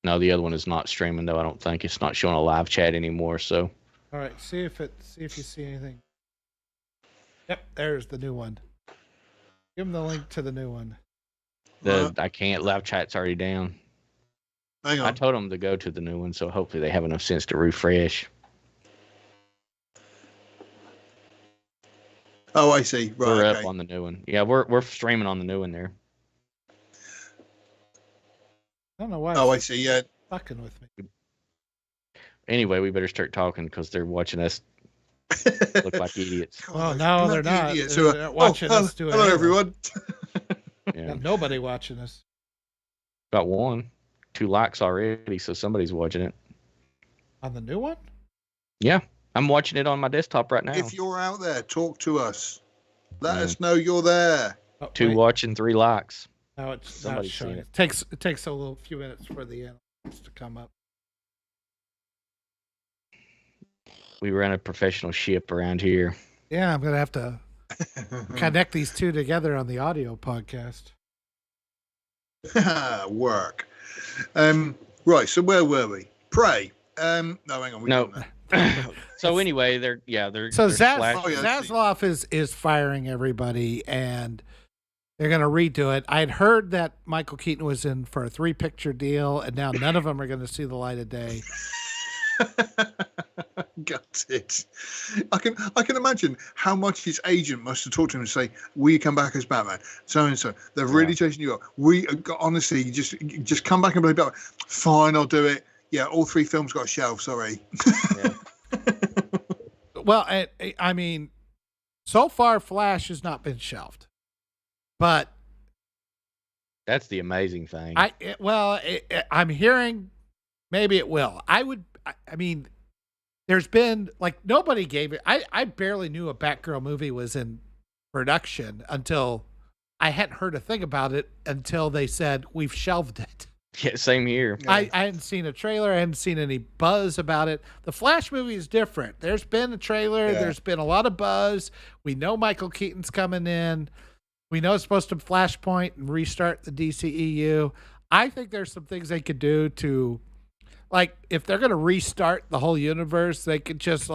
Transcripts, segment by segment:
No, the other one is not streaming though. I don't think it's not showing a live chat anymore. So All right, see if you see anything. Yep, there's the new one. Give him the link to the new one. I can't. Live chat's already down. Hang on. I told them to go to the new one, so hopefully they have enough sense to refresh. Oh, I see. Right, We're okay. up on the new one. Yeah, we're streaming on the new one there. I don't know why. Oh, I it's see. Yeah. fucking with me. Anyway, we better start talking because they're watching us look like idiots. Well, no, they're not. Idiots They're who are- not watching us do it. Hello, anyway. everyone. Yeah. Nobody watching us. Got 2 likes already, so somebody's watching it. On the new one? Yeah, I'm watching it on my desktop right now. If you're out there, talk to us. Let Yeah. us know you're there. Oh, 2 wait. watching, 3 likes. Now it's Somebody's showing. seen It takes a few minutes for the analytics to come up. We run a professional ship around here. Yeah, I'm gonna have to connect these two together on the audio podcast. Work. Right, so where were we? Prey. No, hang on. No. So anyway, they're So slash- Oh, yeah, I see. Zaslav is firing everybody, and they're going to redo it. I'd heard that Michael Keaton was in for a 3-picture deal, and now none of them are going to see the light of day. Got it. I can imagine how much his agent must have talked to him and say, "Will you come back as Batman?" So and so. They're really chasing you up. Honestly, just come back and play Batman. Fine, I'll do it. Yeah, all 3 films got a shelf. Sorry. Yeah. Well, I mean, so far Flash has not been shelved, but That's the amazing thing. I'm hearing maybe it will. I mean, there's been nobody gave it. I barely knew a Batgirl movie was in production until I hadn't heard a thing about it until they said we've shelved it. Yeah, same here. Yeah. I hadn't seen a trailer. I hadn't seen any buzz about it. The Flash movie is different. There's been a trailer. Yeah. There's been a lot of buzz. We know Michael Keaton's coming in. We know it's supposed to Flashpoint and restart the DCEU. I think there's some things they could do to, if they're going to restart the whole universe, they could just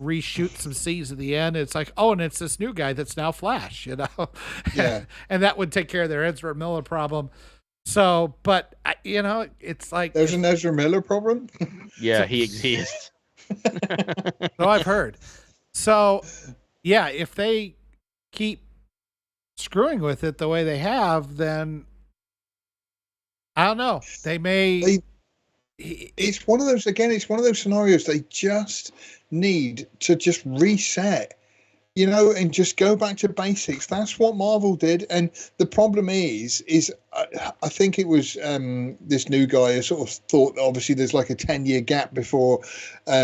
reshoot some scenes at the end. It's and it's this new guy that's now Flash, Yeah. And that would take care of their Ezra Miller problem. So, but it's There's an Ezra Miller problem. Yeah, he exists. so I've heard. So, yeah, if they keep screwing with it the way they have, then I don't know. They may. It's one of those, again, it's one of those scenarios they just need to just reset, and just go back to basics. That's what Marvel did. And the problem is I think it was this new guy who sort of thought, obviously, there's like a 10-year gap before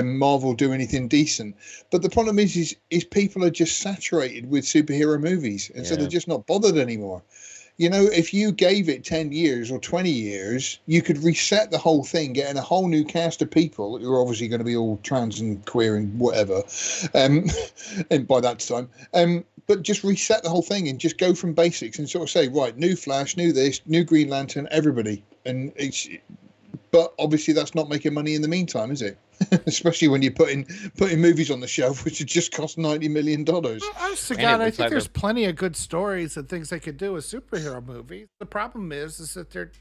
Marvel do anything decent. But the problem is people are just saturated with superhero movies. And so they're just not bothered anymore. If you gave it 10 years or 20 years, you could reset the whole thing, getting a whole new cast of people who are obviously going to be all trans and queer and whatever. And by that time, but just reset the whole thing and just go from basics and sort of say, right, new Flash, new this, new Green Lantern, everybody. But obviously that's not making money in the meantime, is it? Especially when you're putting movies on the shelf, which would just cost $90 million. Honest to God, I think there's plenty of good stories and things they could do with superhero movies. The problem is that they're,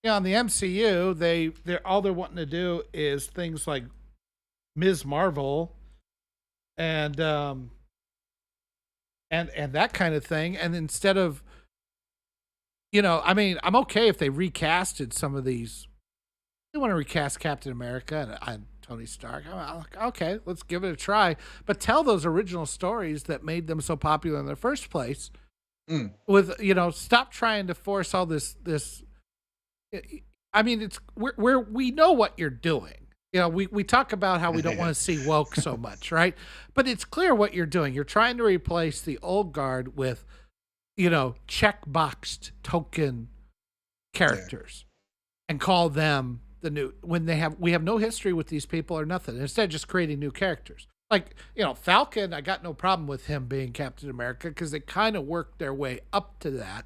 on the MCU, they're all they're wanting to do is things like Ms. Marvel and that kind of thing. And instead of, I'm okay if they recasted some of these. They want to recast Captain America and Tony Stark. I'm like, okay, let's give it a try. But tell those original stories that made them so popular in the first place. With stop trying to force all this. I mean, we know what you're doing. We talk about how we don't want to see woke so much, right? But it's clear what you're doing. You're trying to replace the old guard with, check-boxed token characters and call them the new, when we have no history with these people or nothing. Instead of just creating new characters. Falcon, I got no problem with him being Captain America because they kind of worked their way up to that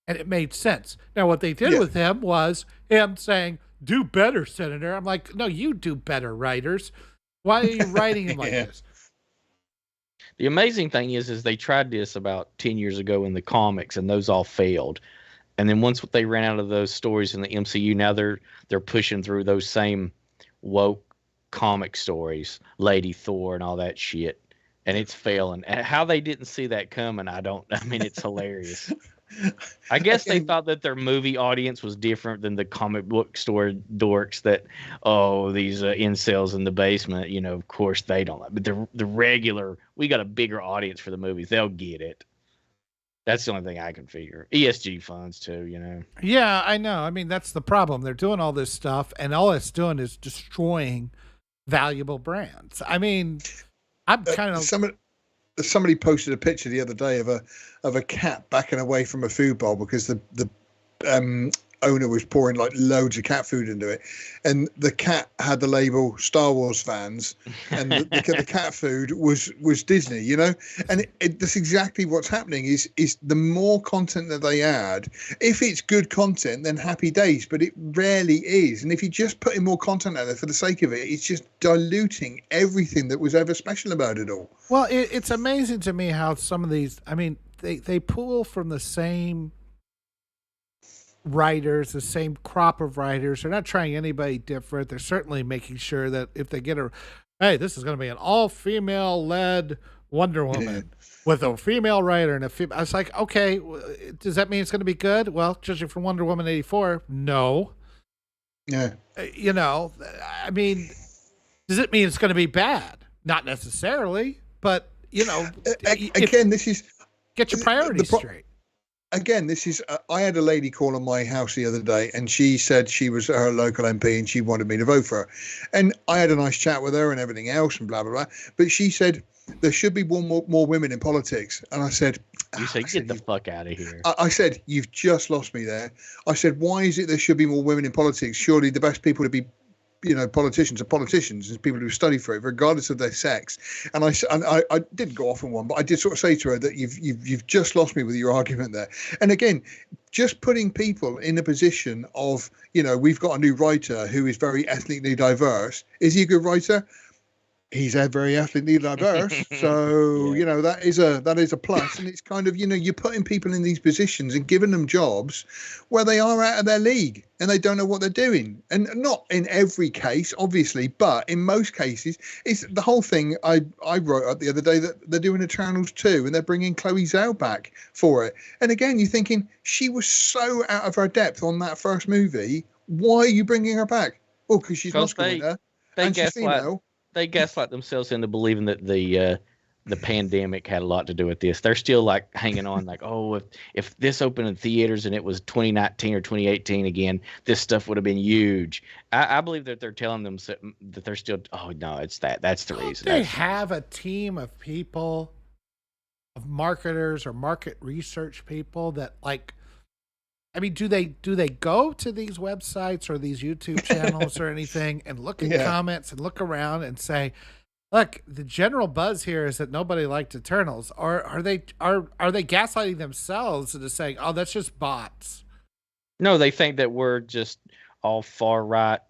and it made sense. Now, what they did with him was him saying, do better, Senator. I'm like, no, you do better, writers. Why are you writing him like this? The amazing thing is they tried this about 10 years ago in the comics, and those all failed. And then once they ran out of those stories in the MCU, now they're pushing through those same woke comic stories, Lady Thor and all that shit, and it's failing. And how they didn't see that coming, I mean, it's hilarious. I guess they thought that their movie audience was different than the comic book store dorks that, these incels in the basement, of course they don't like. But the regular, we got a bigger audience for the movies. They'll get it. That's the only thing I can figure. ESG funds too, Yeah, I know. I mean, that's the problem. They're doing all this stuff, and all it's doing is destroying valuable brands. I mean, I'm kind of somebody posted a picture the other day of a cat backing away from a food bowl because the owner was pouring like loads of cat food into it, and the cat had the label Star Wars fans, and the cat food was Disney, and that's exactly what's happening. Is the more content that they add, if it's good content, then happy days, but it rarely is. And if you just put in more content out there for the sake of it, it's just diluting everything that was ever special about it all. Well, it's amazing to me how some of these, I mean, they pull from the same writers, the same crop of writers. They're not trying anybody different. They're certainly making sure that if they get this is going to be an all-female led Wonder Woman with a female writer and a female. I was like, okay, does that mean it's going to be good? Well, judging from Wonder Woman 84, no. Yeah. I mean, does it mean it's going to be bad? Not necessarily, but again, this is get your priorities straight. Again, this is. I had a lady call on my house the other day, and she said she was her local MP and she wanted me to vote for her. And I had a nice chat with her and everything else and blah blah blah. But she said there should be more women in politics. And I said, "You say get the fuck out of here." I said, "You've just lost me there." I said, "Why is it there should be more women in politics? Surely the best people to be." Politicians are politicians and people who study for it, regardless of their sex. And I didn't go off on one, but I did sort of say to her that you've just lost me with your argument there. And again, just putting people in a position of, we've got a new writer who is very ethnically diverse. Is he a good writer? He's very ethnically diverse, so that is a plus. And it's kind of you're putting people in these positions and giving them jobs where they are out of their league and they don't know what they're doing. And not in every case, obviously, but in most cases, it's the whole thing. I wrote up the other day that they're doing Eternals 2 and they're bringing Chloe Zhao back for it. And again, you're thinking she was so out of her depth on that first movie. Why are you bringing her back? Oh, because she's Oscar winner and she's female. They gaslight themselves into believing that the pandemic had a lot to do with this. They're still like hanging on, like, if this opened in theaters and it was 2019 or 2018 again, this stuff would have been huge. I believe that they're telling them that they're still. Oh no, it's that. That's the reason. They have a team of people, of marketers or market research people that like. I mean, do they go to these websites or these YouTube channels or anything and look at comments and look around and say, look, the general buzz here is that nobody liked Eternals, or are they gaslighting themselves into saying, oh, that's just bots? No, they think that we're just all far right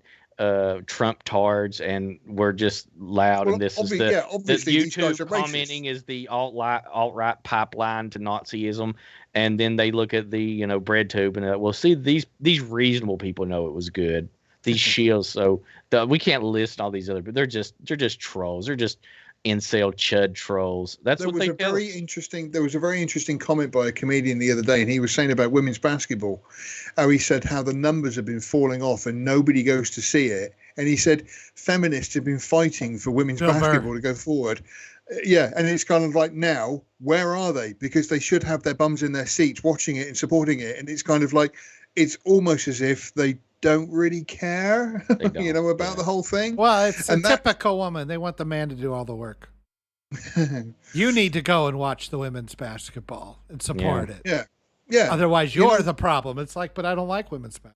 Trump tards and we're just loud, and this is the YouTube commenting is the alt-right pipeline to Nazism. And then they look at the bread tube and well, see, these reasonable people know it was good. These shields, so we can't list all these other, but they're just trolls. They're just incel chud trolls. That's what they tell. There was a very interesting comment by a comedian the other day, and he was saying about women's basketball, how he said how the numbers have been falling off and nobody goes to see it. And he said feminists have been fighting for women's basketball to go forward. Yeah, and it's kind of like, now, where are they? Because they should have their bums in their seats watching it and supporting it. And it's kind of like, it's almost as if they don't really care, about the whole thing. Well, it's a typical woman. They want the man to do all the work. You need to go and watch the women's basketball and support it. Yeah. Otherwise, you're the problem. It's like, but I don't like women's basketball.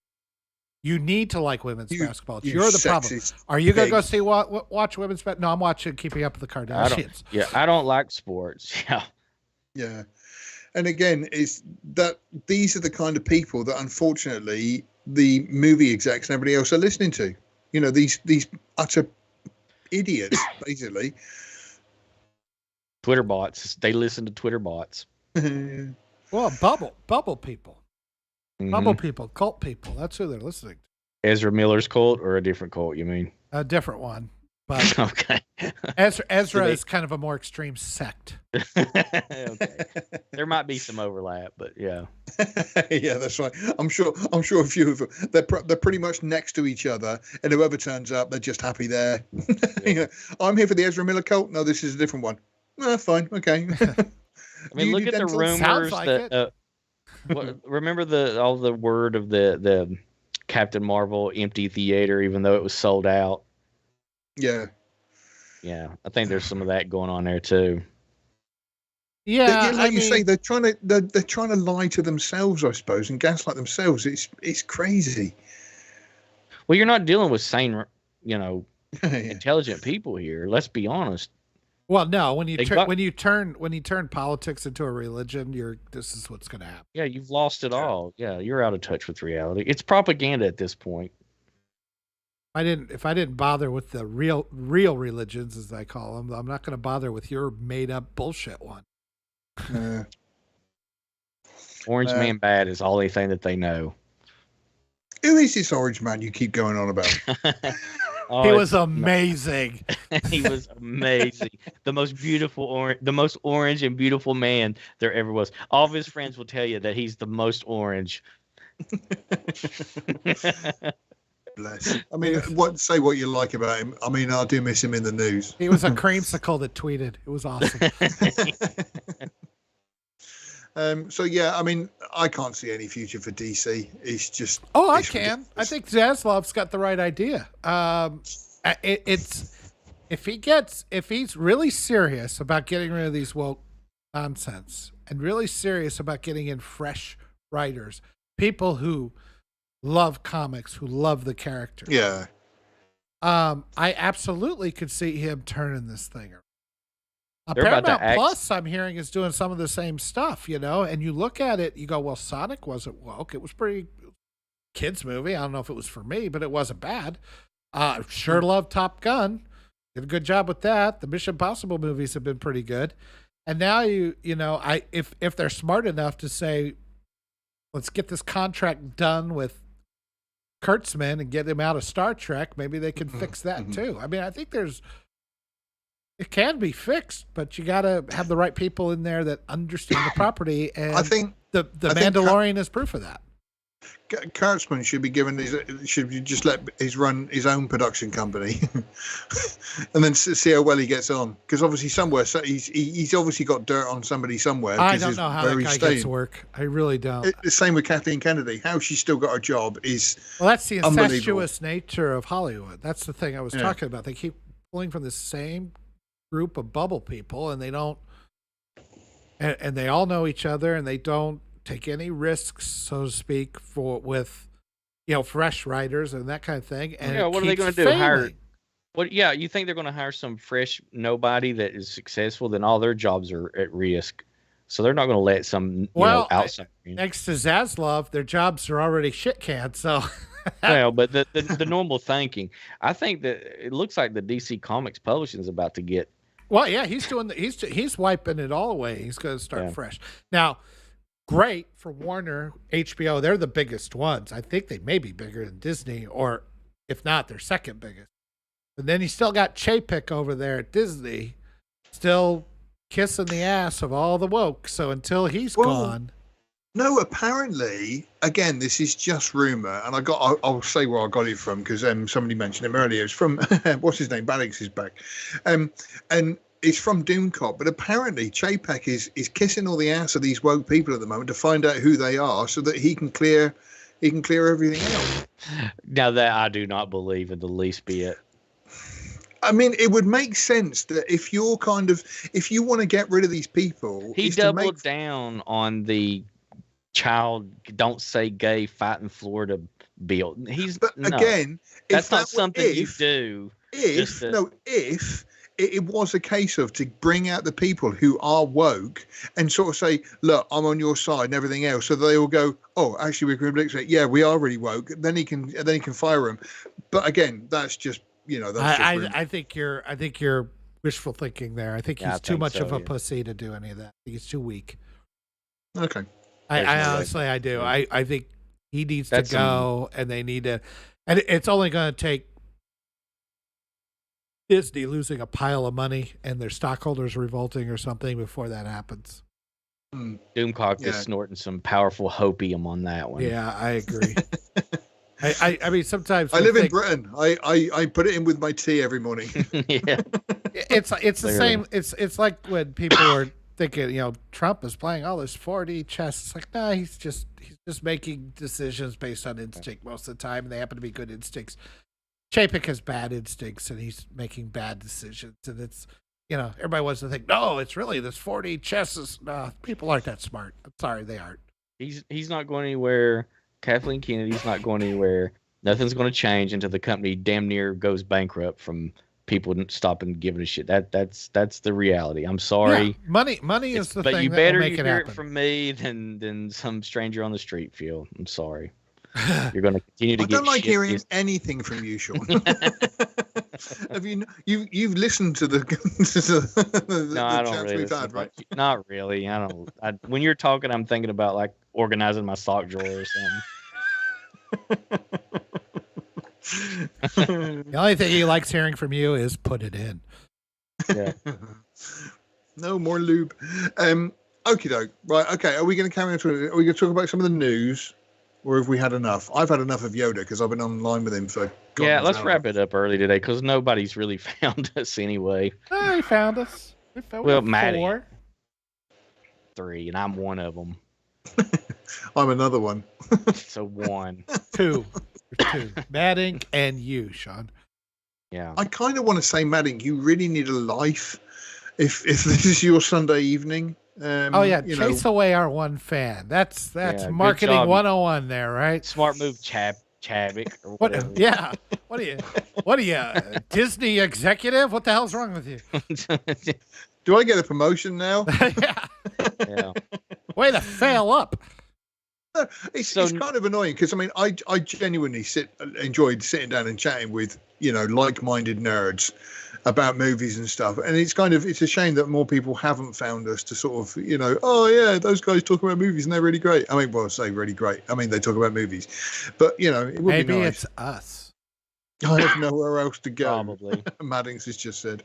You need to like women's basketball. You're the problem. Are you going to go see watch women's basketball? No, I'm watching Keeping Up with the Kardashians. I don't like sports. Yeah. And again, is that these are the kind of people that unfortunately the movie execs and everybody else are listening to. You know, these utter idiots, basically. Twitter bots. They listen to Twitter bots. Well, bubble people. Mhm. Bubble people, cult people. That's who they're listening to. Ezra Miller's cult or a different cult, you mean? A different one. But Okay. Ezra is kind of a more extreme sect. Okay. There might be some overlap, but yeah. Yeah, that's right. I'm sure a few of them, they're pretty much next to each other, and whoever turns up, they're just happy there. You know, I'm here for the Ezra Miller cult. No, this is a different one. Fine, okay. I mean, look at the rumors like that. Remember all the word of the Captain Marvel empty theater, even though it was sold out. Yeah. Yeah, I think there's some of that going on there too. Yeah, like you say, they're trying to lie to themselves, I suppose, and gaslight themselves. It's crazy. Well, you're not dealing with sane, Yeah. intelligent people here. Let's be honest. Well, no, when you turn politics into a religion, this is what's going to happen. Yeah, you've lost it all. Yeah, you're out of touch with reality. It's propaganda at this point. If I didn't bother with the real religions, as I call them, I'm not going to bother with your made up bullshit one. Orange Man bad is all they think that they know. Who is this Orange Man you keep going on about? He was amazing. He was amazing. The most beautiful the most orange and beautiful man there ever was. All of his friends will tell you that he's the most orange. Bless. I mean, say what you like about him. I mean, I do miss him in the news. He was a creamsicle that tweeted. It was awesome. So yeah, I mean, I can't see any future for DC. It's just. Oh, I can. Ridiculous. I think Zaslav's got the right idea. If he's really serious about getting rid of these woke nonsense and really serious about getting in fresh writers, people who love comics, who love the characters. Yeah. I absolutely could see him turning this thing around. Paramount Plus, I'm hearing, is doing some of the same stuff, and you look at it, you go, well, Sonic wasn't woke. It was pretty kids movie. I don't know if it was for me, but it wasn't bad. Sure love Top Gun. Did a good job with that. The Mission Impossible movies have been pretty good. And now if they're smart enough to say, let's get this contract done with Kurtzman and get him out of Star Trek, maybe they can fix that too. I mean, I think it can be fixed, but you got to have the right people in there that understand the property. And I think the Mandalorian is proof of that. Kurtzman should be just let run his own production company, and then see how well he gets on. Because obviously somewhere he's obviously got dirt on somebody somewhere. I don't know how that guy gets work. I really don't. The same with Kathleen Kennedy. How she's still got a job is that's the incestuous nature of Hollywood. That's the thing I was talking about. They keep pulling from the same group of bubble people, and they don't, and they all know each other, and they don't take any risks, so to speak, with fresh writers and that kind of thing. And what are they going to do? Hire? What? Yeah, you think they're going to hire some fresh nobody that is successful? Then all their jobs are at risk. So they're not going to let some outside. Next to Zaslav, their jobs are already shit canned. So. Well, but the normal thinking, I think that it looks like the DC Comics publishing is about to get. Well, yeah, he's doing he's wiping it all away. He's going to start fresh now. Great for Warner, HBO. They're the biggest ones. I think they may be bigger than Disney, or if not, they're second biggest. But then you still got Chapek over there at Disney, still kissing the ass of all the woke. So until he's gone. No, apparently, again, this is just rumor, and I'll say where I got it from because somebody mentioned him earlier. It's from what's his name? Alex is back, and it's from Doomcop. But apparently, Chapek is kissing all the ass of these woke people at the moment to find out who they are, so that he can clear everything out. Now that I do not believe in the least bit. I mean, it would make sense that if you want to get rid of these people, he doubled down on the child don't say gay fighting Florida bill. That's not something you do. If it was a case of to bring out the people who are woke and sort of say, look, I'm on your side and everything else. So they all go, oh, actually, we're going to yeah, we are really woke. Then he can fire him. But again, that's just, I think you're wishful thinking there. I think he's too much of a pussy to do any of that. I think he's too weak. Okay. I honestly, I do. I think he needs to go, and they need to, and it's only going to take Disney losing a pile of money and their stockholders revolting or something before that happens. Doomcock is snorting some powerful hopium on that one. Yeah, I agree. I mean, sometimes I live in Britain. I put it in with my tea every morning. Yeah, it's the same. It's like when people are thinking, Trump is playing all this 4D chess. It's like, no, he's just making decisions based on instinct most of the time, and they happen to be good instincts. Chapek has bad instincts, and he's making bad decisions, and it's everybody wants to think, no, it's really this 4D chess is. People aren't that smart. I'm sorry, they aren't. He's not going anywhere. Kathleen Kennedy's not going anywhere. Nothing's going to change until the company damn near goes bankrupt from people stopping giving a shit. That's the reality. I'm sorry. Yeah, money is the thing. But you that better will make hear it it from me than some stranger on the street, Phil. I'm sorry. You're going to continue to get. I don't like shit hearing anything from you, Sean. Have you've listened to the no, I don't really listen, right? Not really. I don't. When you're talking, I'm thinking about like organizing my sock drawer or something. The only thing he likes hearing from you is put it in. Yeah. No more lube. Okie doke. Right. Okay. Are we going to carry on? Are we going to talk about some of the news? Or have we had enough? I've had enough of Yoda because I've been online with him for. Let's wrap it up early today because nobody's really found us anyway. He found us. Well, Maddie. 3, and I'm one of them. I'm another one. So 1. 2. 2. Madding and you, Sean. Yeah. I kind of want to say, Madding, you really need a life if this is your Sunday evening. Chase away our one fan. That's marketing 101 there, right? Smart move, Chabik. Or whatever. What are you, Disney executive? What the hell's wrong with you? Do I get a promotion now? Yeah. Way to fail up. It's kind of annoying because I genuinely enjoyed sitting down and chatting with like-minded nerds about movies and stuff, and it's a shame that more people haven't found us to sort of oh yeah, those guys talk about movies and they're really great. I say really great. They talk about movies, but it would maybe be nice. It's us. I have nowhere else to go. Probably. Maddox has just said.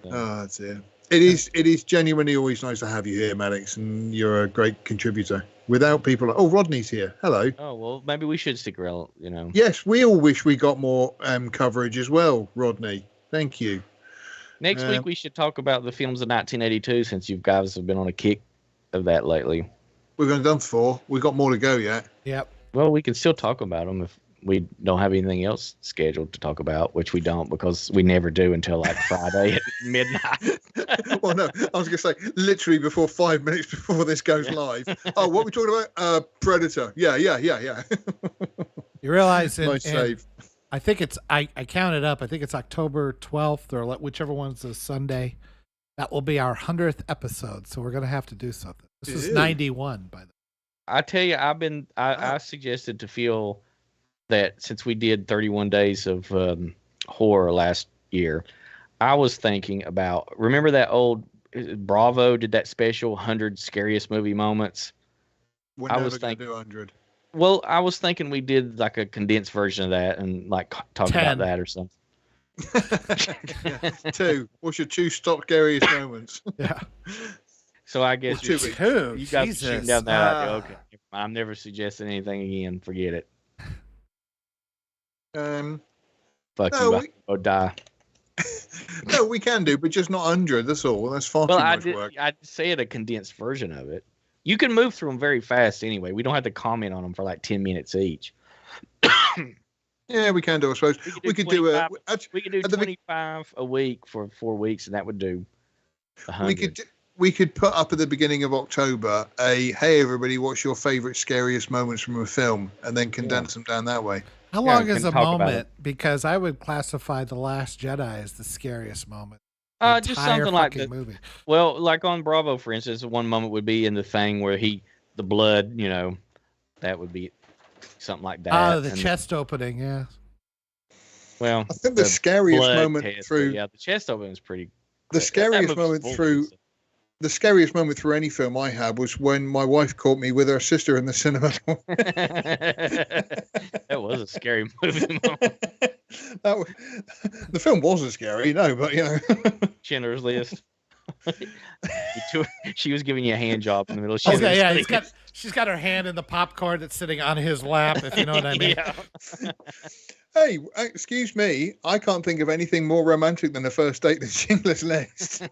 Yeah. Oh, that's it. It is genuinely always nice to have you here, Maddox, and you're a great contributor. Without people, Rodney's here. Hello. Oh well, maybe we should stick around. Yes, we all wish we got more coverage as well, Rodney. Thank you. Next week we should talk about the films of 1982 since you guys have been on a kick of that lately. We've only done 4. We've got more to go yet. Yep. Well, we can still talk about them if we don't have anything else scheduled to talk about, which we don't because we never do until like Friday at midnight. Well, no, I was going to say literally before 5 minutes before this goes live. Oh, what are we talking about? Predator. Yeah. You realize nice save. I think it's I counted up. I think it's October 12th or whichever one's a Sunday. That will be our 100th episode. So we're going to have to do something. This is 91 by the way. I tell you, I suggested to Phil that since we did 31 days of horror last year, I was thinking about, remember that old Bravo did that special 100 scariest movie moments? We're never going to do 100. Well, I was thinking we did like a condensed version of that and like talk 10. about that or something. 2. What's your 2 top scariest moments? Yeah. So I guess you guys are shooting down that idea. Okay, I'm never suggesting anything again. Forget it. Fuck no, you, I'll die. No, we can do, but just not 100. That's all. That's far too much work. I said a condensed version of it. You can move through them very fast anyway. We don't have to comment on them for like 10 minutes each. Yeah, we can do. I suppose we could do 25 a week for 4 weeks, and that would do 100. We could put up at the beginning of October hey everybody, what's your favorite scariest moments from a film, and then condense them down that way. How long is a moment? Because I would classify The Last Jedi as the scariest moment. The Just entire something like fucking that. movie. Well, like on Bravo, for instance, one moment would be in the thing where the blood, that would be something like Oh, that. the And chest opening, yeah. well, I think the scariest blood moment test, through yeah, the chest opening is pretty. the That scariest movie's moment full of through good the scariest moment through any film I had was when my wife caught me with her sister in the cinema. stuff. That was a scary movie. The film wasn't scary, no, but Schindler's List. She was giving you a hand job in the middle of Okay, Schindler's yeah, List. she's got her hand in the popcorn that's sitting on his lap, if you know what I mean. Yeah. Hey, excuse me, I can't think of anything more romantic than a first date than Schindler's List.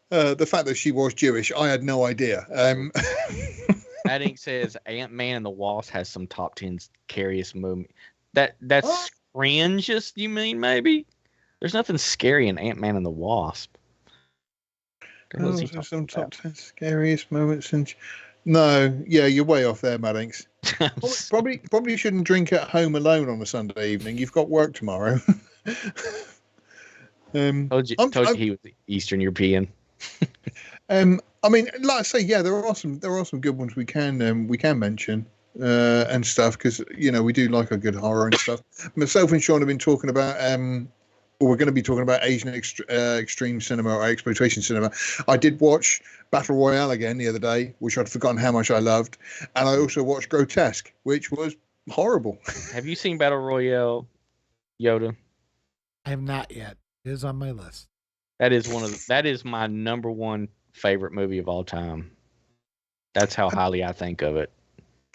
The fact that she was Jewish, I had no idea. Matt says Ant-Man and the Wasp has some top 10 scariest movie. That's cringeous, you mean, maybe? There's nothing scary in Ant-Man and the Wasp. Some top 10 scariest moments and no, yeah, you're way off there, Matt Inks. Probably shouldn't drink at home alone on a Sunday evening. You've got work tomorrow. Told you he was Eastern European. I mean, like I say, yeah, there are some good ones we can mention and stuff because we do like a good horror and stuff. Myself and Sean have been talking about we're going to be talking about Asian extreme cinema or exploitation cinema. I did watch Battle Royale again the other day, which I'd forgotten how much I loved, and I also watched Grotesque, which was horrible. Have you seen Battle Royale, Yoda? I have not yet. It is on my list. That is my number one favorite movie of all time. That's how highly I think of it.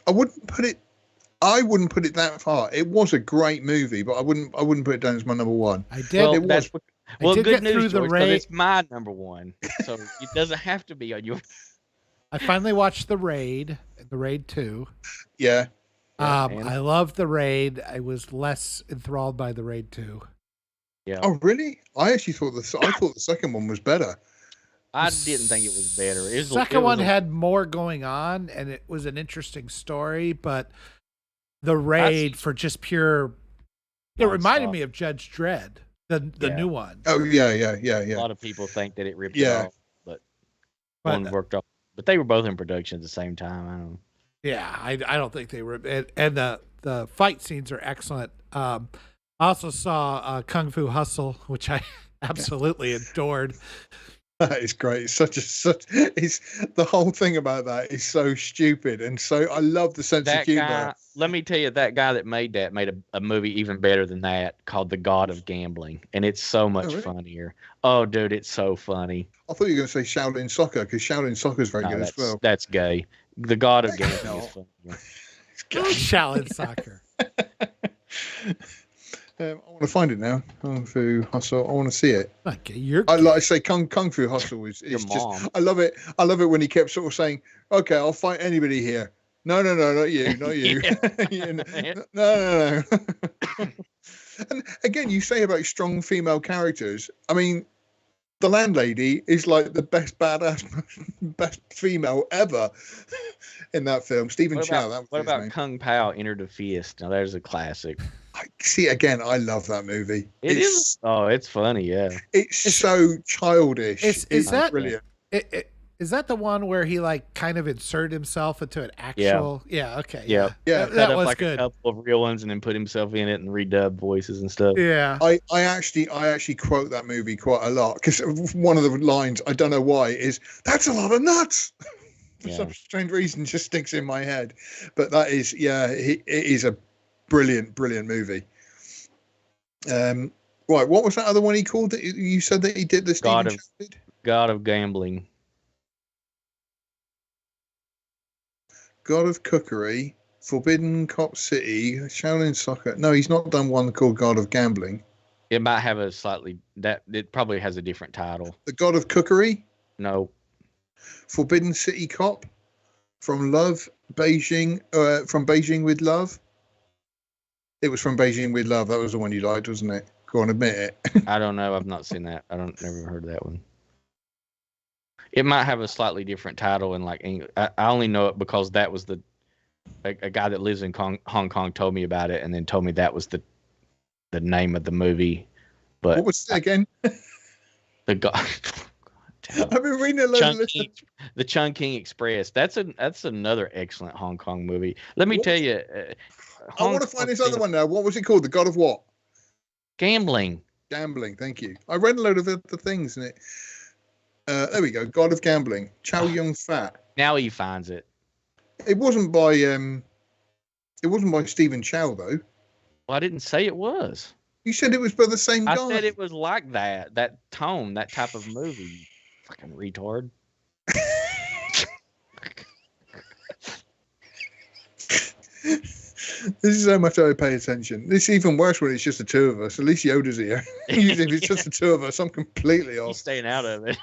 I wouldn't put it that far. It was a great movie, but I wouldn't put it down as my number one. I did. Well, did good get news, through the George, 'cause raid. it's my number one, so it doesn't have to be on your. I finally watched The Raid, The Raid 2. Yeah. I loved The Raid. I was less enthralled by The Raid 2. Yeah. Oh, really? I actually thought the second one was better. I didn't think it was better. The second one had more going on, and it was an interesting story, but The Raid for just pure... It reminded me of Judge Dredd, the new one. Oh, yeah. A lot of people think that it ripped it off, but one worked off. But they were both in production at the same time. I don't know. Yeah, I don't think they were... And the fight scenes are excellent. I also saw Kung Fu Hustle, which I absolutely adored. That is great. It's the whole thing about that is so stupid, and so I love the sense of humor. Let me tell you, that guy that made a movie even better than that called The God of Gambling, and it's so much funnier. Oh, dude, it's so funny. I thought you were going to say Shaolin Soccer because Shaolin Soccer is very good as well. That's gay. The God of Gambling is funny. Shaolin Soccer. I want to find it now. Kung Fu Hustle. I want to see it. Okay, I like to say Kung Fu Hustle is just. I love it. I love it when he kept sort of saying, "Okay, I'll fight anybody here." No, not you, not you. No. And again, you say about strong female characters. I mean, the landlady is like the best badass, best female ever in that film. Stephen Chow. What about Kung Pao Enter the Fist? Now there's a classic. See, again, I love that movie. It's funny, yeah. It's so childish. Is that brilliant? Is that the one where he kind of inserted himself into an actual? Yeah. Okay. Yeah. That was good. A couple of real ones and then put himself in it and redub voices and stuff. Yeah. I actually quote that movie quite a lot because one of the lines, I don't know why, is "That's a lot of nuts." For some strange reason, just sticks in my head. But that is, it is a brilliant movie. Right, what was that other one he called? That you said that he did the God of Gambling. God of Cookery, Forbidden Cop City, Shaolin Soccer. No, he's not done one called God of Gambling. It might have it probably has a different title. The God of Cookery? No. Forbidden City Cop, From Beijing with Love. It was From Beijing with Love. That was the one you liked, wasn't it? Go on, admit it. I don't know. I've not seen that. Never heard of that one. It might have a slightly different title in English. I only know it because that was a guy that lives in Hong Kong told me about it and then told me that was the the name of the movie, but What was it again? the God. I've been reading a load of lists. The Chungking Express. That's another excellent Hong Kong movie. Let me tell you. I want to find this other one now. What was it called? The God of what? Gambling. Gambling. Thank you. I read a load of the things in it. There we go. God of Gambling. Chow Yun Fat. Now he finds it. It wasn't by Stephen Chow though. Well, I didn't say it was. You said it was by the same guy. I said it was like that tone, that type of movie. Fucking retard. This is how much I pay attention. This is even worse when it's just the two of us. At least Yoda's here. Usually if it's just the two of us, I'm completely off. He's staying out of it.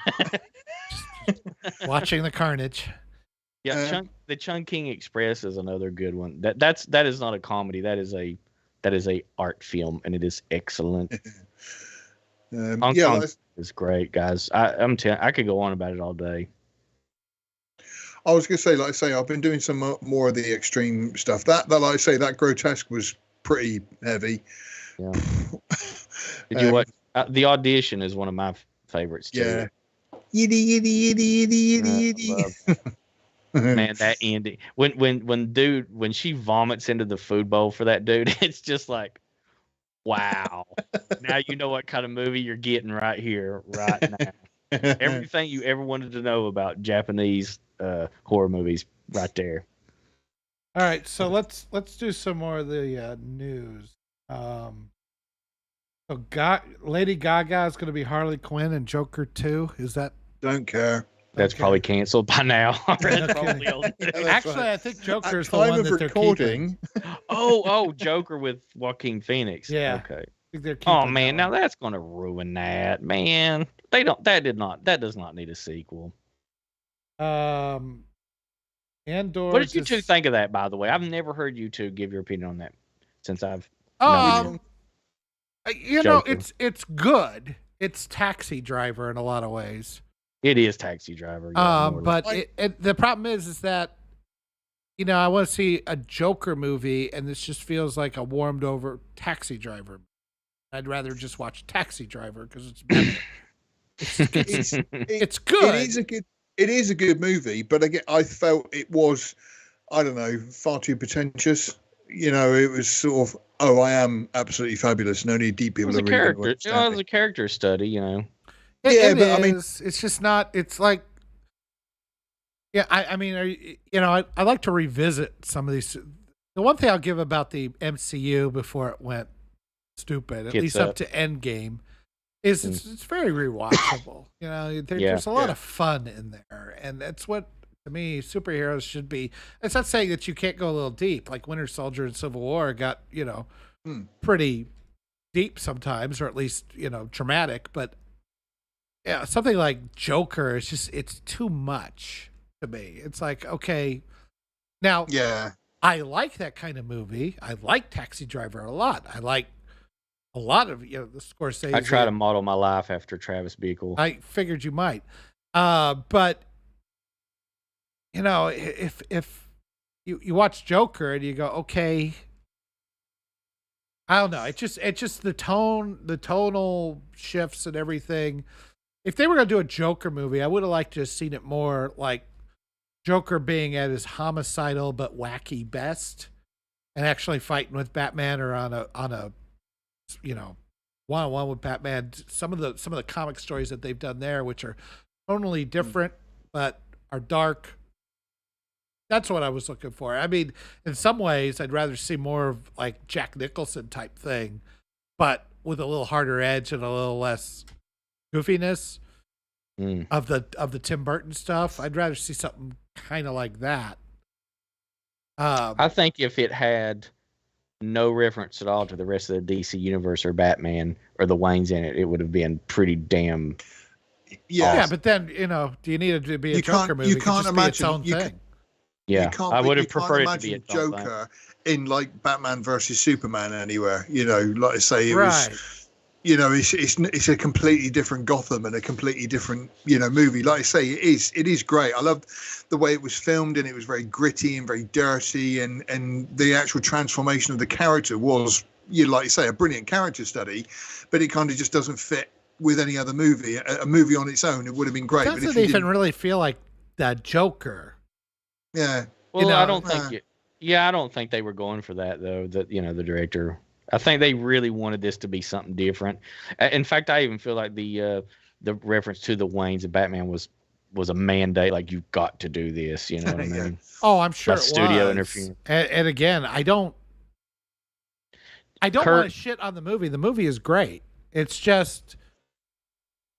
Watching the carnage. Yeah, the Chungking Express is another good one. That is not a comedy. That is a art film, and it is excellent. Hong Kong is great, guys. I'm telling. I could go on about it all day. I was gonna say, like I say, I've been doing some more of the extreme stuff. That like I say, that grotesque was pretty heavy. Yeah. Did you watch The Audition? Is one of my favorites too. Yeah. Yiddy. Man, that ending when she vomits into the food bowl for that dude, it's just like, wow. Now you know what kind of movie you're getting right here, right now. Everything you ever wanted to know about Japanese horror movies, right there. All right, so let's do some more of the news. Lady Gaga is going to be Harley Quinn in Joker 2. Is that? Don't care. That's probably canceled by now. Actually, I think Joker is the one that they're keeping. Oh, Joker with Joaquin Phoenix. Yeah. Okay. Oh man, now that's going to ruin that, man. That does not need a sequel. Andor. What did you two think of that, by the way? I've never heard you two give your opinion on that since I've. It's good. It's Taxi Driver in a lot of ways. It is Taxi Driver. But the problem is that, I want to see a Joker movie, and this just feels like a warmed over Taxi Driver. I'd rather just watch Taxi Driver because it's better. It's good. It is a good movie, but again, I felt it was, I don't know, far too pretentious. It was sort of, I am absolutely fabulous, and only deep people are really going to it was a character study, It is. It's just not. It's like, I like to revisit some of these. The one thing I'll give about the MCU before it went stupid, at least up to Endgame, is it's very rewatchable. There's a lot of fun in there, and that's what, to me, superheroes should be. It's not saying that you can't go a little deep, like Winter Soldier and Civil War got pretty deep sometimes, or at least traumatic. But yeah, something like Joker is just, it's too much to me. It's like, okay, now I like that kind of movie. I like Taxi Driver a lot. I like a lot of the Scorsese. I try to model my life after Travis Bickle. I figured you might, but if you watch Joker and you go, okay, I don't know. It's just the tonal shifts and everything. If they were going to do a Joker movie, I would have liked to have seen it more like Joker being at his homicidal but wacky best, and actually fighting with Batman or on a one-on-one with Batman. Some of the comic stories that they've done there, which are totally different but are dark. That's what I was looking for. I mean, in some ways, I'd rather see more of like Jack Nicholson type thing, but with a little harder edge and a little less goofiness of the Tim Burton stuff. I'd rather see something kind of like that. I think if it had no reference at all to the rest of the DC universe or Batman or the Waynes in it, it would have been pretty damn. Yeah, but then do you need it to be a Joker movie? You can't imagine its own thing. I would have preferred it to be a Joker in like Batman versus Superman anywhere. Like I say, it was. It's a completely different Gotham and a completely different movie. Like I say, it is great. I loved the way it was filmed, and it was very gritty and very dirty, and the actual transformation of the character was you like you say, a brilliant character study, but it kind of just doesn't fit with any other movie. A movie on its own, it would have been great. It doesn't even really feel like that Joker. Yeah. Well, I don't think it. Yeah, I don't think they were going for that though. That the director. I think they really wanted this to be something different. In fact, I even feel like the reference to the Waynes of Batman was a mandate. Like, you've got to do this. You know what I mean? Yeah. Oh, I'm sure it studio was. interference. And again, I don't want to shit on the movie. The movie is great. It's just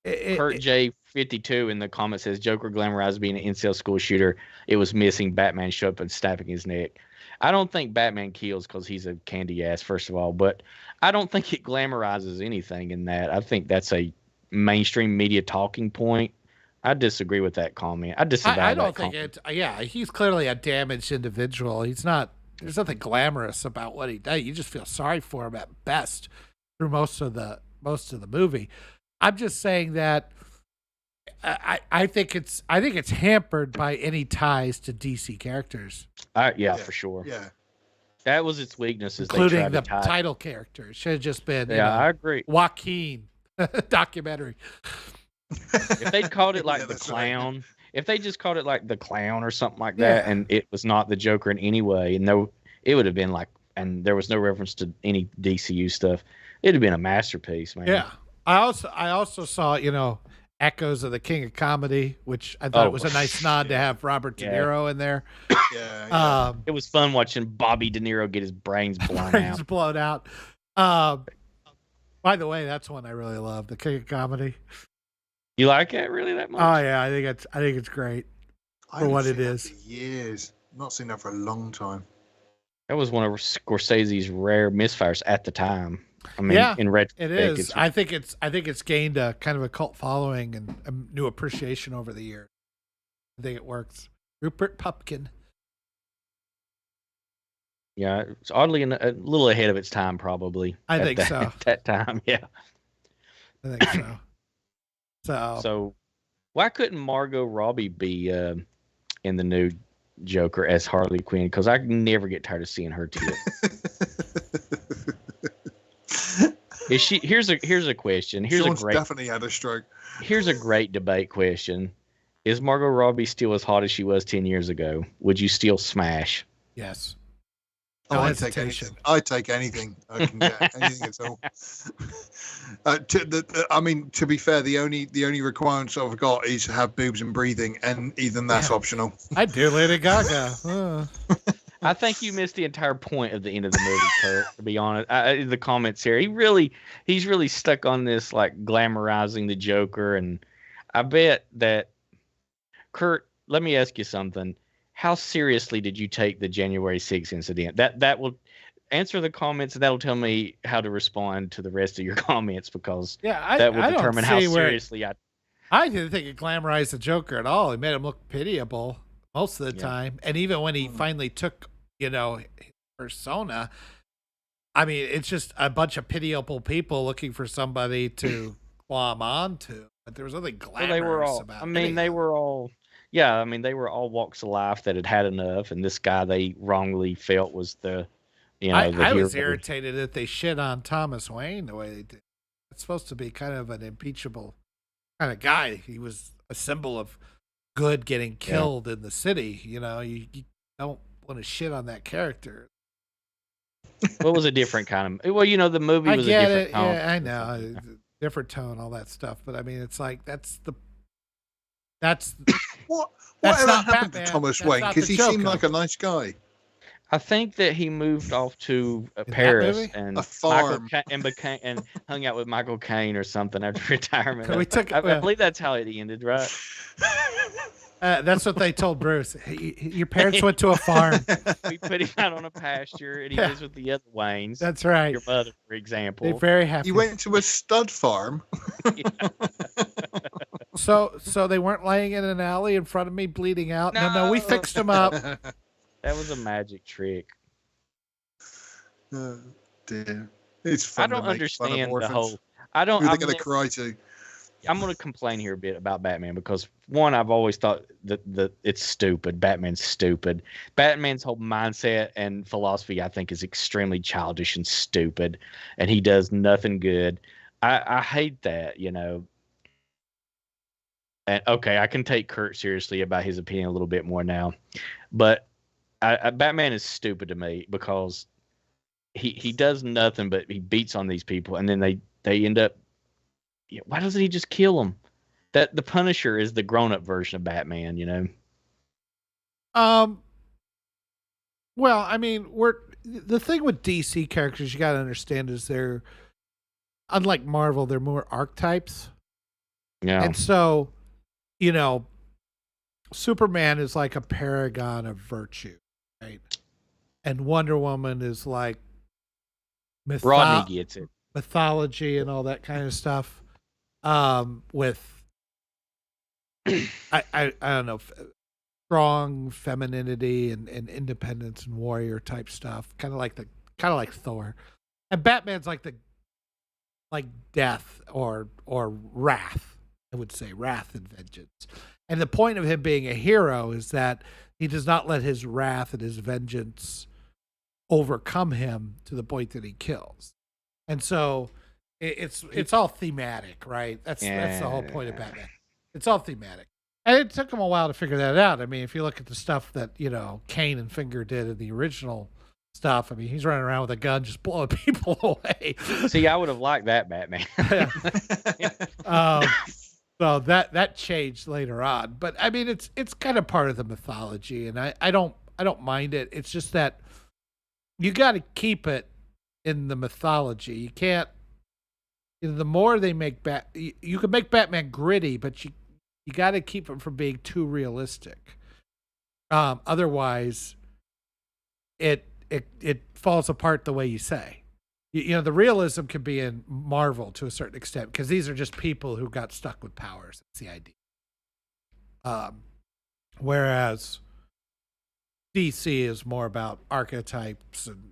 Kurt J52 in the comment says Joker glamorized being an incel school shooter. It was missing Batman show up and snapping his neck. I don't think Batman kills because he's a candy ass, first of all, but I don't think it glamorizes anything in that. I think that's a mainstream media talking point. I disagree with that comment. I disavow I don't that think comment. Yeah, he's clearly a damaged individual. He's not. There's nothing glamorous about what he does. You just feel sorry for him at best through most of the movie. I'm just saying that I think it's hampered by any ties to DC characters. Yeah, for sure. Yeah. That was its weakness, including the title character. It should have just been I agree. Joaquin documentary. If they called it like the clown, right. If they just called it like the clown or something like that, and it was not the Joker in any way, and it would have been like, and there was no reference to any DCU stuff, it'd have been a masterpiece, man. Yeah. I also saw, echoes of the King of Comedy, which I thought it was a nice nod to have Robert De Niro in there. Yeah. It was fun watching Bobby De Niro get his brains blown out. By the way, that's one I really love, the King of Comedy. You like it really that much? Oh yeah, I think it's great for what it is. For years, not seen that for a long time. That was one of Scorsese's rare misfires at the time. I mean, in retrospect, it is. I think it's gained a kind of a cult following and a new appreciation over the years. I think it works. Rupert Pupkin. Yeah, it's oddly a little ahead of its time, probably. I think so. At that time, yeah. I think so. So, why couldn't Margot Robbie be in the new Joker as Harley Quinn? Because I never get tired of seeing her tit. Is she? Here's a question. Sean's definitely had a stroke. Here's a great debate question: is Margot Robbie still as hot as she was 10 years ago? Would you still smash? Yes. No hesitation. I'd take anything. I can get anything at all. To be fair, the only requirements I've got is have boobs and breathing, and even that's optional. I do Lady Gaga. I think you missed the entire point of the end of the movie, Kurt, to be honest. In the comments here, he's really stuck on this, like, glamorizing the Joker, and I bet that, Kurt, let me ask you something. How seriously did you take the January 6th incident? That will answer the comments, and that'll tell me how to respond to the rest of your comments, because that will determine how seriously I didn't think it glamorized the Joker at all. It made him look pitiable most of the time, and even when he finally took, his persona, I mean, it's just a bunch of pitiable people looking for somebody to glom onto. But there was nothing glamorous about it. I mean, they were all. Yeah, I mean, they were all walks of life that had enough, and this guy they wrongly felt was the, I was irritated that they shit on Thomas Wayne the way they did. It's supposed to be kind of an impeachable kind of guy. He was a symbol of good getting killed in the city. You don't want to shit on that character. Well, it was a different kind of. Well, the movie was a different tone. Yeah, I know, different tone, all that stuff. But I mean, it's like that's whatever happened to Thomas Wayne? Because he seemed like a nice guy. I think that he moved off to Paris and a farm and hung out with Michael Caine or something after retirement. I believe that's how it ended, right? That's what they told Bruce. Your parents went to a farm. We put him out on a pasture, and he lives with the other Waynes. That's right. Your mother, for example. They're very happy. He went to a stud farm. So they weren't laying in an alley in front of me bleeding out. No, we fixed them up. That was a magic trick. Oh, dear. It's fun. I don't understand the whole. Who are they going to cry to? I'm going to complain here a bit about Batman because one, I've always thought that it's stupid. Batman's stupid. Batman's whole mindset and philosophy, I think, is extremely childish and stupid, and he does nothing good. I hate that, you know. And okay, I can take Kurt seriously about his opinion a little bit more now, but Batman is stupid to me because he does nothing but he beats on these people, and then they end up. Why doesn't he just kill them? That the Punisher is the grown up version of Batman, you know. Well, I mean, the thing with DC characters you got to understand is they're unlike Marvel, they're more archetypes. Yeah. And so, you know, Superman is like a paragon of virtue, right? And Wonder Woman is like Rodney gets it. Mythology and all that kind of stuff. With I don't know, strong femininity and independence and warrior type stuff, kind of like Thor. And Batman's like death or wrath. I would say wrath and vengeance. And the point of him being a hero is that he does not let his wrath and his vengeance overcome him to the point that he kills. And so it's all thematic, right? That's the whole point of Batman. It's all thematic. And it took him a while to figure that out. I mean, if you look at the stuff that, you know, Kane and Finger did in the original stuff, I mean, he's running around with a gun just blowing people away. See, I would have liked that Batman. So that changed later on. But I mean, it's kind of part of the mythology, and I don't mind it. It's just that you got to keep it in the mythology. You can't. You know, the more they make you can make Batman gritty, but you got to keep it from being too realistic. Otherwise, it falls apart the way you say. You know, the realism can be in Marvel to a certain extent because these are just people who got stuck with powers. That's the idea. Whereas DC is more about archetypes and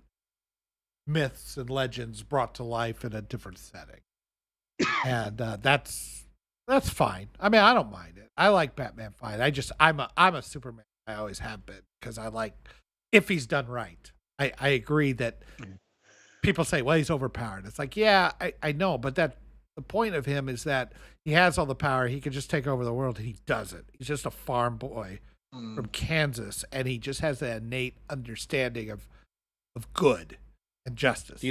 myths and legends brought to life in a different setting. And that's fine. I mean, I don't mind it. I like Batman fine. I'm a Superman. I always have been because I like if he's done right. I agree that people say, well, he's overpowered. It's like, yeah, I know, but the point of him is that he has all the power. He can just take over the world. And he doesn't. He's just a farm boy from Kansas, and he just has that innate understanding of good and justice. Do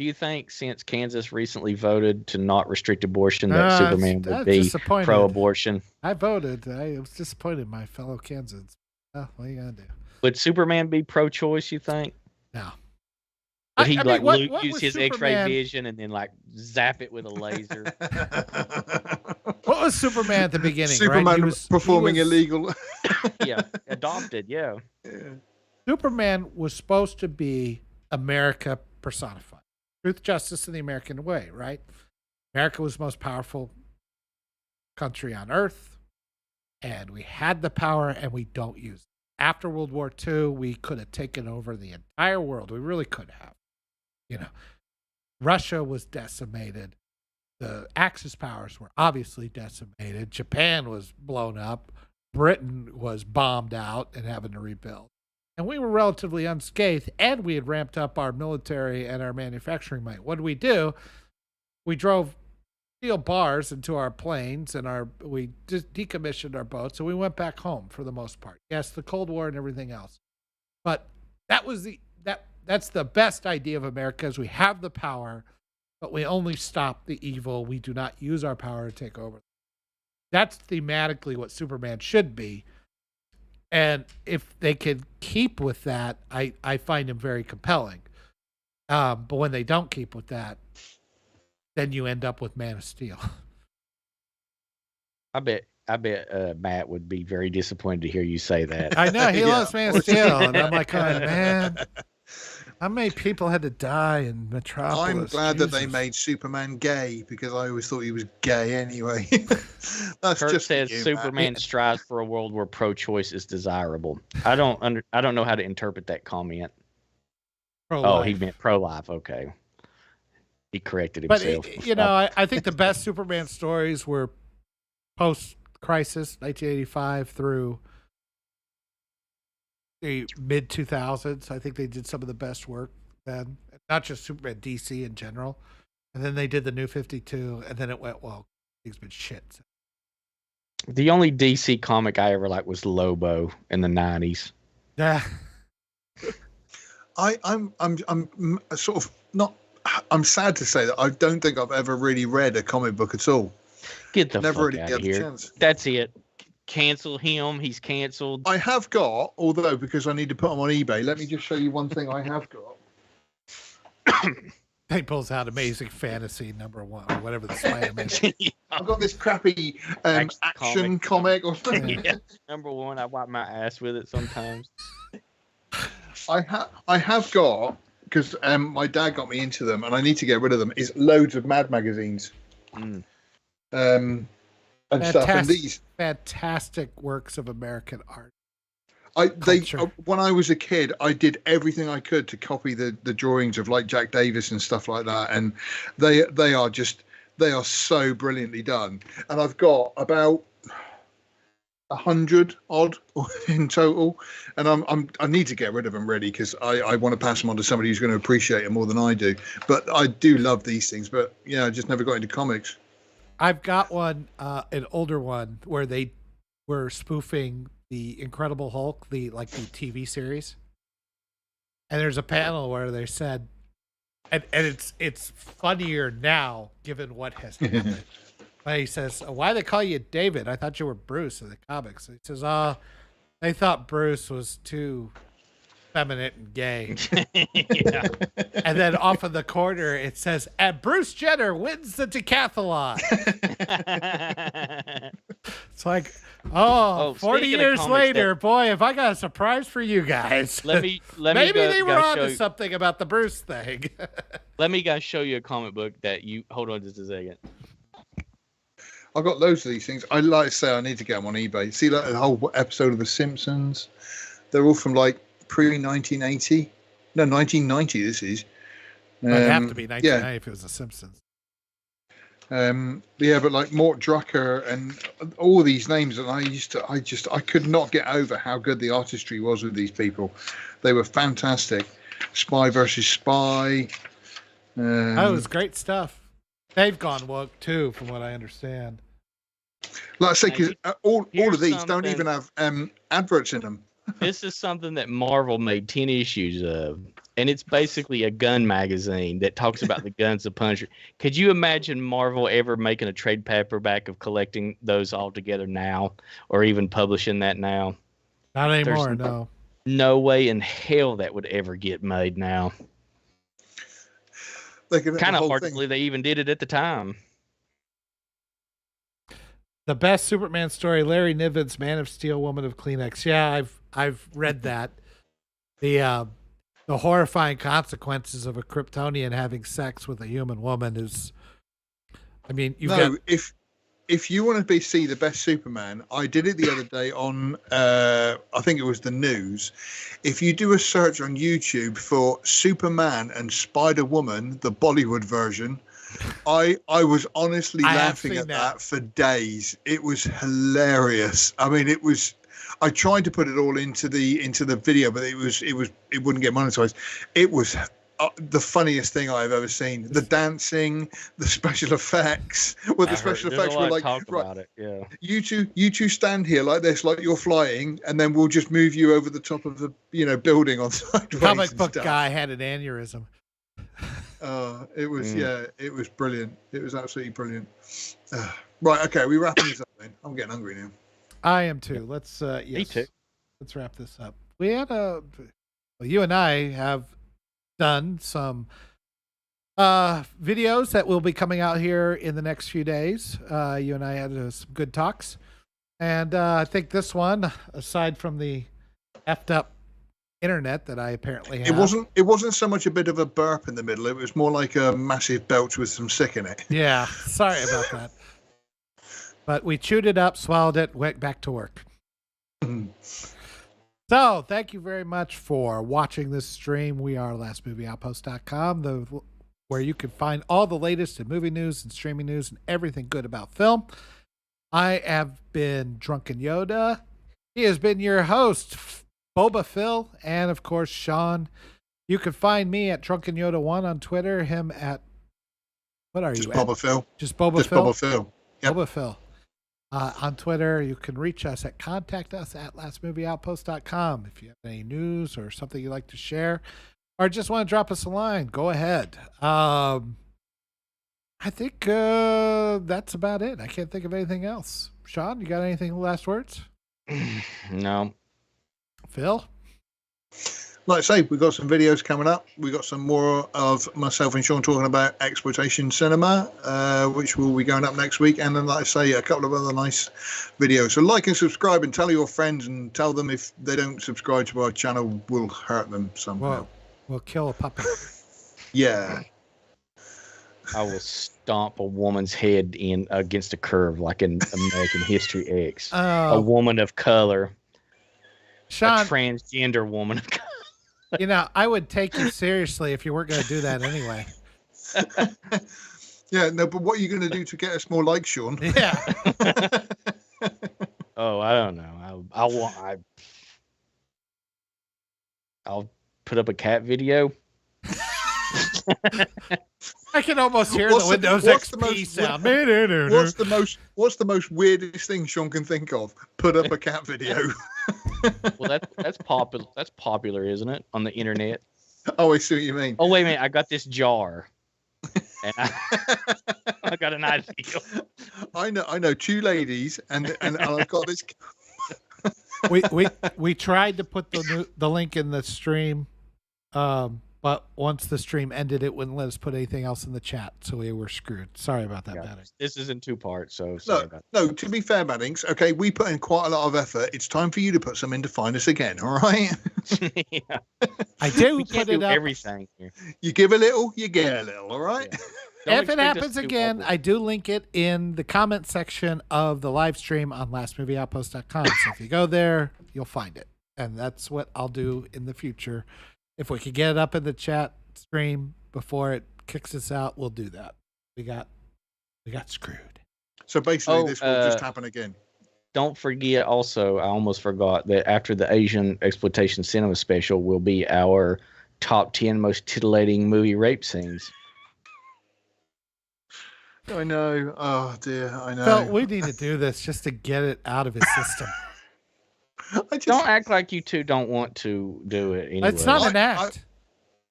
you think since Kansas recently voted to not restrict abortion that Superman would be pro-abortion? I voted. I was disappointed in my fellow Kansans. Oh, what are you gonna do? Would Superman be pro-choice, you think? No. Would he use his X-ray vision and then like zap it with a laser? What was Superman at the beginning? Superman right? He was performing illegal. Yeah, adopted. Yeah. Superman was supposed to be America personified. Truth, justice, and the American way, right? America was the most powerful country on earth, and we had the power, and we don't use it. After World War II, we could have taken over the entire world. We really could have. You know, Russia was decimated. The Axis powers were obviously decimated. Japan was blown up. Britain was bombed out and having to rebuild. And we were relatively unscathed, and we had ramped up our military and our manufacturing might. What did we do? We drove steel bars into our planes, and we just decommissioned our boats, and we went back home for the most part. Yes, the Cold War and everything else, but that's the best idea of America is we have the power, but we only stop the evil. We do not use our power to take over. That's thematically what Superman should be. And if they can keep with that, I find him very compelling. But when they don't keep with that, then you end up with Man of Steel. I bet Matt would be very disappointed to hear you say that. I know he loves Man of Steel, and I'm like, man, how many people had to die in Metropolis? I'm glad that they made Superman gay because I always thought he was gay anyway. Kurt says Superman strives for a world where pro-choice is desirable. I don't know how to interpret that comment. Pro-life. Oh, he meant pro-life. Okay. He corrected But himself. you know, I think the best Superman stories were post-crisis, 1985 through the mid 2000s. I think they did some of the best work then, not just Superman, DC in general. And then they did the New 52, and then it went, well, things been shit. The only DC comic I ever liked was Lobo in the 90s. Yeah. I'm sort of not. I'm sad to say that I don't think I've ever really read a comic book at all. Get the Never fuck really out had of the here. chance. That's it. Cancel him. He's canceled. I have got, although because I need to put them on eBay. Let me just show you one thing I have got. He pulls out Amazing Fantasy #1 or whatever the Spider-Man. I've got this crappy action comic or something. Yeah. #1. I wipe my ass with it sometimes. I have got, because my dad got me into them, and I need to get rid of them. Is loads of Mad magazines, and stuff. And these fantastic works of American art. When I was a kid, I did everything I could to copy the drawings of like Jack Davis and stuff like that, and they are so brilliantly done. And I've got about 100 odd in total, and I need to get rid of them really, because I want to pass them on to somebody who's going to appreciate them more than I do. But I do love these things, but I just never got into comics. I've got one, an older one, where they were spoofing the Incredible Hulk, the TV series, and there's a panel where they said, and it's funnier now given what has happened. But he says, "Why they call you David? I thought you were Bruce in the comics." He says, they thought Bruce was too feminine and gay." Yeah. And then off in the corner it says, "And Bruce Jenner wins the decathlon." It's like, 40 years later, boy, have I got a surprise for you guys. Maybe they were onto something about the Bruce thing. Let me guys show you a comic book that you hold on just a second. I've got loads of these things. I like to say I need to get them on eBay. See, like the whole episode of The Simpsons, they're all from like pre-1980. No, 1990. This is. It'd have to be 1990 if it was The Simpsons. But like Mort Drucker and all these names, and I could not get over how good the artistry was with these people. They were fantastic. Spy versus Spy. That was great stuff. They've gone woke too, from what I understand. Like I say, because all of these don't even have adverts in them. This is something that Marvel made 10 issues of, and it's basically a gun magazine that talks about the guns of Punisher. Could you imagine Marvel ever making a trade paperback of collecting those all together now, or even publishing that now? Not anymore, no. No way in hell that would ever get made now. Kind of hard to believe they even did it at the time. The best Superman story, Larry Niven's Man of Steel, Woman of Kleenex. Yeah, I've read that. The horrifying consequences of a Kryptonian having sex with a human woman is. I mean, if you want to see the best Superman, I did it the other day on, I think it was the news. If you do a search on YouTube for Superman and Spider-Woman, the Bollywood version, I was honestly laughing at that for days. It was hilarious. I mean, it was. I tried to put it all into the video, but it wouldn't get monetized. It was the funniest thing I've ever seen. The dancing, the special effects. Well, the special effects were like, right, about it. Yeah. You two stand here like this, like you're flying, and then we'll just move you over the top of the building on sideways. Comic book guy had an aneurysm. It was it was brilliant. It was absolutely brilliant. Right, okay, we wrapping this up then. I'm getting hungry now. I am too. Let's Me too. Let's wrap this up. We had you and I have done some videos that will be coming out here in the next few days. You and I had some good talks, and I think this one, aside from the effed up internet that I apparently have, it wasn't so much a bit of a burp in the middle. It was more like a massive belch with some sick in it. Yeah, sorry about that. But we chewed it up, swallowed it, went back to work. So, thank you very much for watching this stream. We are lastmovieoutpost.com, the where you can find all the latest in movie news and streaming news and everything good about film. I have been Drunken Yoda. He has been your host, Boba Phil, and of course, Sean. You can find me at Drunken Yoda 1 on Twitter, him at, what are Just you? Boba Phil. Just Boba Just Phil? Boba Phil. Yep. Boba Phil. On Twitter, you can reach us at contact us at lastmovieoutpost.com. If you have any news or something you'd like to share, or just want to drop us a line, go ahead. I think that's about it. I can't think of anything else. Sean, you got anything last words? No. Phil? Like I say, we've got some videos coming up. We've got some more of myself and Sean talking about exploitation cinema, which will be going up next week. And then, like I say, a couple of other nice videos. So like and subscribe and tell your friends, and tell them if they don't subscribe to our channel, we'll hurt them somehow. We'll kill a puppy. Yeah. I will stomp a woman's head in against a curve like in American History X. A woman of color. Sean, a transgender woman of color. You know, I would take you seriously if you weren't going to do that anyway. Yeah, no, but what are you going to do to get us more likes, Sean? Yeah. Oh, I don't know. I'll put up a cat video. I can almost hear the Windows XP sound. What's the most weirdest thing Sean can think of? Put up a cat video. Well, that's popular. That's popular, isn't it, on the internet? Oh, I see what you mean. Oh, wait a minute. I got this jar, and I got an idea. I know two ladies, and I've got this. we tried to put the link in the stream, but once the stream ended, it wouldn't let us put anything else in the chat, so we were screwed. Sorry about that, Maddings. This is in 2 parts, so sorry about that. No, to be fair, Maddings, okay, we put in quite a lot of effort. It's time for you to put some in to find us again, all right? Yeah. I do We put can't it do up. everything here. You give a little, you get a little, all right? Yeah. Don't If it expect us happens to do again, all I do link it in the comment section of the live stream on lastmovieoutpost.com. So if you go there, you'll find it. And that's what I'll do in the future. If we could get it up in the chat stream before it kicks us out, we'll do that. We got screwed. So basically, this will just happen again. Don't forget also, I almost forgot that after the Asian Exploitation Cinema special will be our top 10 most titillating movie rape scenes. I know. Oh, dear. I know. Phil, we need to do this just to get it out of his system. Don't act like you two don't want to do it anyway. It's not an act.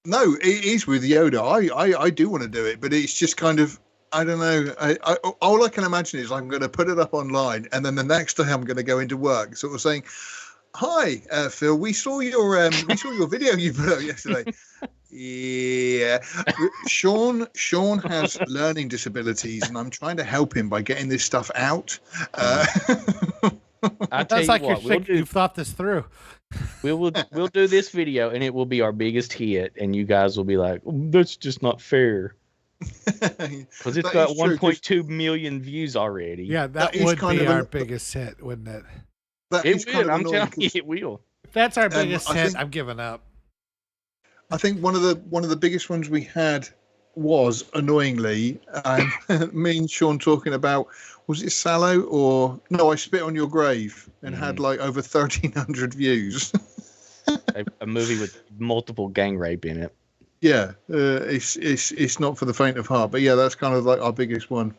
No, it is with Yoda. I do want to do it, but it's just kind of, I don't know. All I can imagine is I'm going to put it up online, and then the next day I'm going to go into work, sort of saying, "Hi, Phil. We saw your video you put up yesterday." Yeah, Sean has learning disabilities, and I'm trying to help him by getting this stuff out. That's like you've thought this through. We'll do this video, and it will be our biggest hit, and you guys will be like, "That's just not fair," because it's got 1.2 million views already. Yeah, that would be our biggest hit, wouldn't it? It will. I'm telling you, it will. If that's our biggest hit, I'm giving up. I think one of the biggest ones we had was, annoyingly, me and Sean talking about, was it Sallow or no? I Spit on Your Grave, and had like over 1,300 views. a movie with multiple gang rape in it. Yeah, it's not for the faint of heart, but yeah, that's kind of like our biggest one.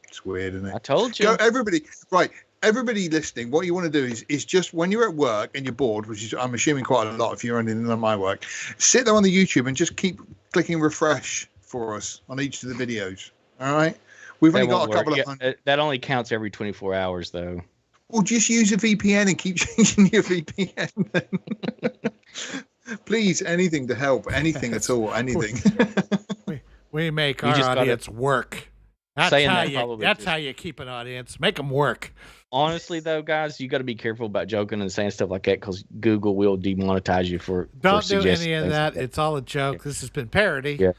It's weird, isn't it? I told you. Go, everybody, right? Everybody listening, what you want to do is just when you're at work and you're bored, which is I'm assuming quite a lot if you're only in my work, sit there on the YouTube and just keep clicking refresh for us on each of the videos. All right, we've only got a couple of hundred. That only counts every 24 hours, though. Well, just use a VPN and keep changing your VPN. Then. Please, anything to help, anything at all, anything. we make our audience work. That's how you keep an audience. Make them work. Honestly, though, guys, you got to be careful about joking and saying stuff like that because Google will demonetize you for Don't do any of that. It's all a joke. Yeah. This has been parody. Yeah.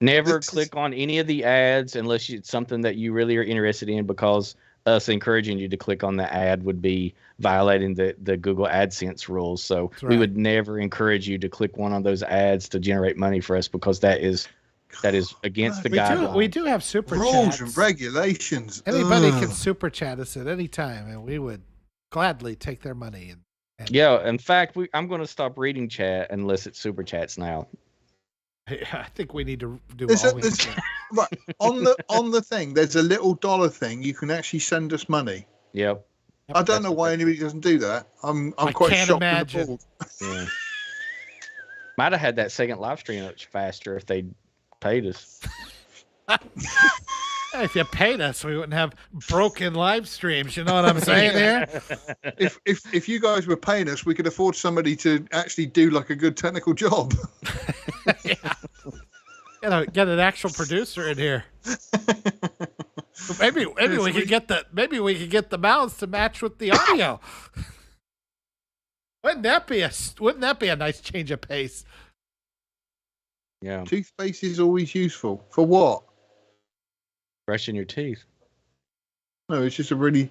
Never click on any of the ads unless it's something that you really are interested in, because us encouraging you to click on the ad would be violating the Google AdSense rules. So we would never encourage you to click one of those ads to generate money for us, because that is that is against the We guidelines. do have super Rules chats. and regulations. Anybody Ugh. can super chat us at any time, and we would gladly take their money. And Yeah, in fact, I'm going to stop reading chat unless it's super chats now. I think we need to do There's all we there's- can. Right on the thing, there's a little dollar thing. You can actually send us money. Yep. I don't know why anybody doesn't do that. I'm I quite can't shocked. imagine. Yeah. Might have had that second live stream much faster if they paid us. If you paid us, we wouldn't have broken live streams. You know what I'm saying here? If you guys were paying us, we could afford somebody to actually do like a good technical job. Yeah. Get an actual producer in here. Maybe we could get the mouths to match with the audio. Wouldn't that be a nice change of pace? Yeah. Toothpaste is always useful. For what? Brushing your teeth. No, it's just a really.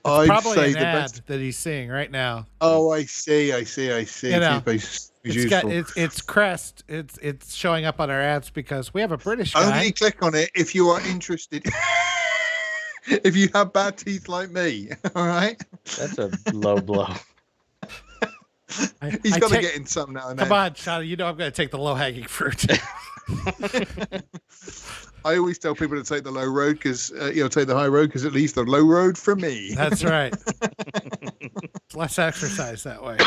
It's probably an ad that he's seeing right now. Oh, I see. You know, Toothpaste is useful. It's Crest. It's showing up on our ads because we have a British guy. Only click on it if you are interested. If you have bad teeth like me, all right. That's a low blow. He's got to get in some now and then. Come on, Shawnee. You know I'm going to take the low hanging fruit. I always tell people to take the low road because take the high road because at least the low road for me. That's right. It's less exercise that way.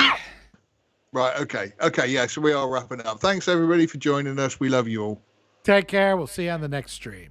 Right. Okay. Yeah. So we are wrapping up. Thanks everybody for joining us. We love you all. Take care. We'll see you on the next stream.